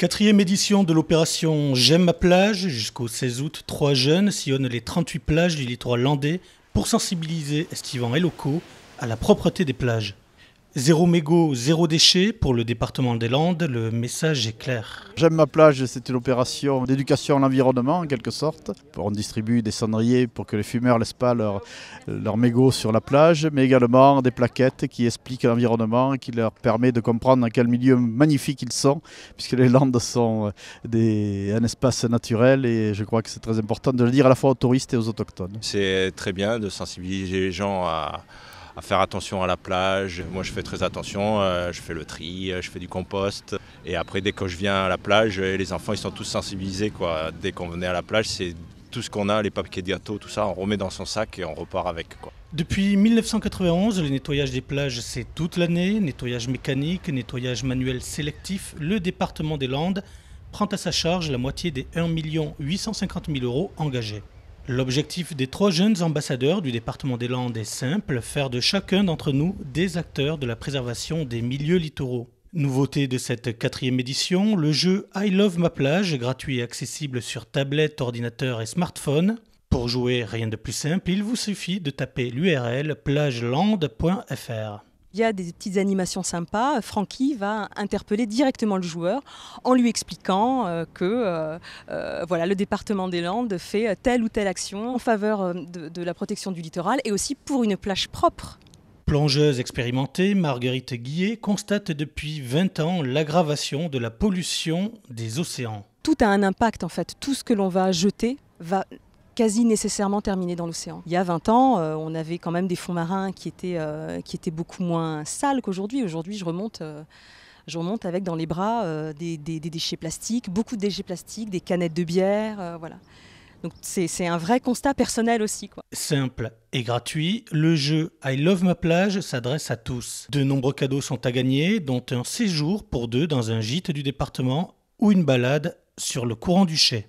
Quatrième édition de l'opération J'aime ma plage. Jusqu'au 16 août, 3 jeunes sillonnent les 38 plages du littoral landais pour sensibiliser estivants et locaux à la propreté des plages. Zéro mégot, zéro déchet pour le département des Landes, le message est clair. J'aime ma plage, c'est une opération d'éducation à l'environnement en quelque sorte. On distribue des cendriers pour que les fumeurs ne laissent pas leurs mégots sur la plage, mais également des plaquettes qui expliquent l'environnement et qui leur permettent de comprendre dans quel milieu magnifique ils sont, puisque les Landes sont un espace naturel et je crois que c'est très important de le dire à la fois aux touristes et aux autochtones. C'est très bien de sensibiliser les gens à faire attention à la plage. Moi je fais très attention, je fais le tri, je fais du compost. Et après dès que je viens à la plage, les enfants ils sont tous sensibilisés, quoi. Dès qu'on venait à la plage, c'est tout ce qu'on a, les papiers de gâteau, tout ça, on remet dans son sac et on repart avec, quoi. Depuis 1991, le nettoyage des plages c'est toute l'année. Nettoyage mécanique, nettoyage manuel sélectif. Le département des Landes prend à sa charge la moitié des 1 850 000 € engagés. L'objectif des 3 jeunes ambassadeurs du département des Landes est simple, faire de chacun d'entre nous des acteurs de la préservation des milieux littoraux. Nouveauté de cette 4e édition, le jeu I Love Ma Plage, gratuit et accessible sur tablette, ordinateur et smartphone. Pour jouer, rien de plus simple, il vous suffit de taper l'URL plagelandes.fr. Il y a des petites animations sympas. Francky va interpeller directement le joueur en lui expliquant que le département des Landes fait telle ou telle action en faveur de la protection du littoral et aussi pour une plage propre. Plongeuse expérimentée, Marguerite Guillet constate depuis 20 ans l'aggravation de la pollution des océans. Tout a un impact en fait. Tout ce que l'on va jeter va quasi nécessairement terminé dans l'océan. Il y a 20 ans, on avait quand même des fonds marins qui étaient beaucoup moins sales qu'aujourd'hui. Aujourd'hui, je remonte avec dans les bras des déchets plastiques, beaucoup de déchets plastiques, des canettes de bière, voilà. Donc c'est un vrai constat personnel aussi, quoi. Simple et gratuit, le jeu I Love Ma Plage s'adresse à tous. De nombreux cadeaux sont à gagner, dont un séjour pour 2 dans un gîte du département ou une balade sur le courant du Chet.